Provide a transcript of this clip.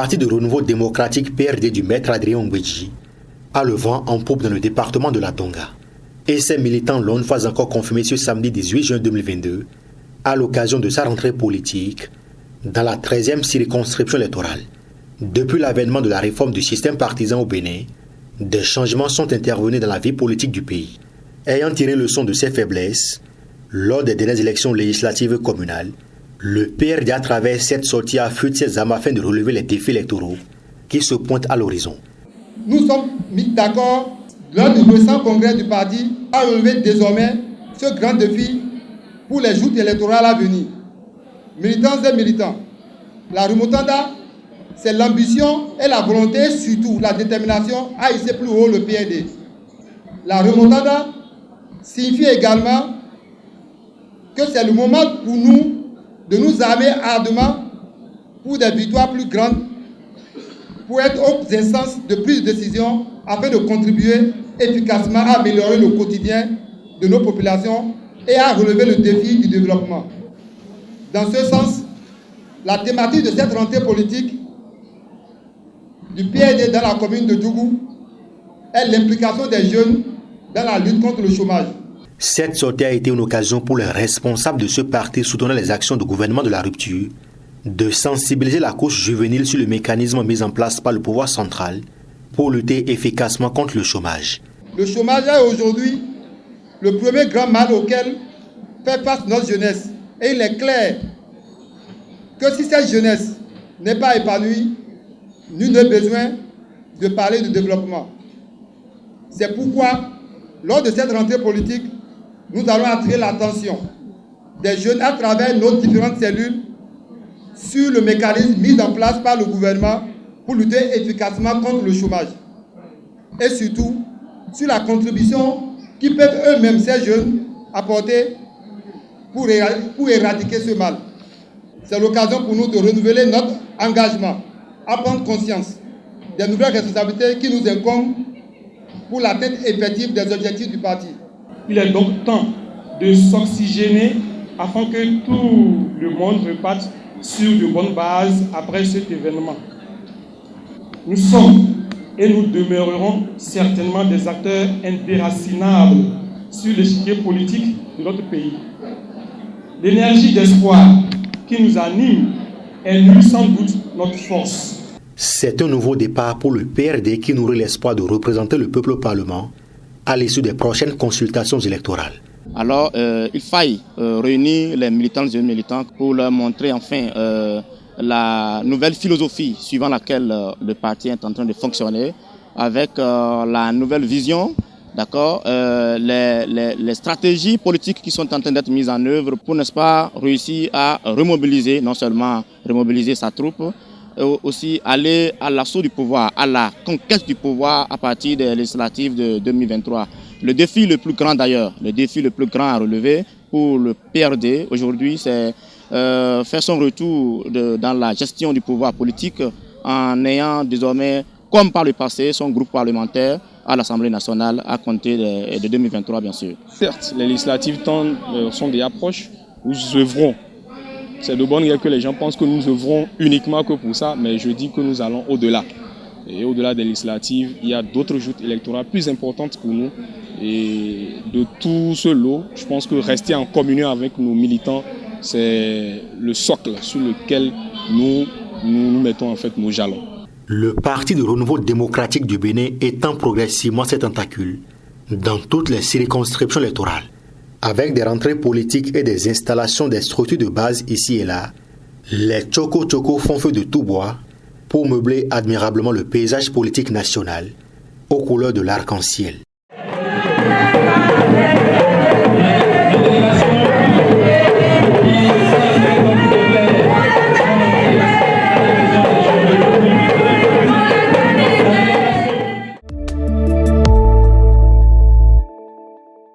parti de renouveau démocratique PRD du maître Adrien Ngwedji a le vent en poupe dans le département de la Tonga. Et ses militants l'ont une fois encore confirmé ce samedi 18 juin 2022 à l'occasion de sa rentrée politique dans la 13e circonscription électorale. Depuis l'avènement de la réforme du système partisan au Bénin, des changements sont intervenus dans la vie politique du pays. Ayant tiré leçon de ses faiblesses, lors des dernières élections législatives communales, le PRD à travers cette sortie affûte ses armes afin de relever les défis électoraux qui se pointent à l'horizon. Nous sommes mis d'accord lors du récent congrès du parti à relever désormais ce grand défi pour les joutes électorales à venir. Militants et militants, la remontada, c'est l'ambition et la volonté, surtout la détermination à hisser plus haut le PRD. La remontada signifie également que c'est le moment pour nous de nous armer ardemment pour des victoires plus grandes, pour être aux instances de prise de décision afin de contribuer efficacement à améliorer le quotidien de nos populations et à relever le défi du développement. Dans ce sens, la thématique de cette rentrée politique du PRD dans la commune de Djougou est l'implication des jeunes dans la lutte contre le chômage. Cette sortie a été une occasion pour les responsables de ce parti soutenant les actions du gouvernement de la rupture de sensibiliser la couche juvénile sur le mécanisme mis en place par le pouvoir central pour lutter efficacement contre le chômage. Le chômage est aujourd'hui le premier grand mal auquel fait face notre jeunesse. Et il est clair que si cette jeunesse n'est pas épanouie, nul n'a besoin de parler de développement. C'est pourquoi, lors de cette rentrée politique, nous allons attirer l'attention des jeunes à travers nos différentes cellules sur le mécanisme mis en place par le gouvernement pour lutter efficacement contre le chômage. Et surtout, sur la contribution qui peuvent eux-mêmes, ces jeunes, apporter pour éradiquer ce mal. C'est l'occasion pour nous de renouveler notre engagement, à prendre conscience des nouvelles responsabilités qui nous incombent pour l'atteinte effective des objectifs du parti. Il est donc temps de s'oxygéner afin que tout le monde reparte sur de bonnes bases après cet événement. Nous sommes et nous demeurerons certainement des acteurs indéracinables sur l'échiquier politique de notre pays. L'énergie d'espoir qui nous anime est lui sans doute notre force. C'est un nouveau départ pour le PRD qui nourrit l'espoir de représenter le peuple au Parlement à l'issue des prochaines consultations électorales. Alors, il faille réunir les militants et militants pour leur montrer enfin la nouvelle philosophie suivant laquelle le parti est en train de fonctionner, avec la nouvelle vision, d'accord, les stratégies politiques qui sont en train d'être mises en œuvre pour, n'est-ce pas, réussir à remobiliser, non seulement remobiliser sa troupe, aussi aller à l'assaut du pouvoir, à la conquête du pouvoir à partir des législatives de 2023. Le défi le plus grand d'ailleurs, le défi le plus grand à relever pour le PRD aujourd'hui, c'est faire son retour dans la gestion du pouvoir politique en ayant désormais, comme par le passé, son groupe parlementaire à l'Assemblée nationale à compter de 2023 bien sûr. Certes, les législatives sont déjà proches, nous œuvrons. C'est de bonne guerre que les gens pensent que nous œuvrons uniquement que pour ça, mais je dis que nous allons au-delà. Et au-delà des législatives, il y a d'autres joutes électorales plus importantes pour nous. Et de tout ce lot, je pense que rester en communion avec nos militants, c'est le socle sur lequel nous mettons en fait nos jalons. Le Parti de renouveau démocratique du Bénin étend progressivement ses tentacules dans toutes les circonscriptions électorales. Avec des rentrées politiques et des installations des structures de base ici et là, les Tchoko-Tchoko font feu de tout bois pour meubler admirablement le paysage politique national aux couleurs de l'arc-en-ciel.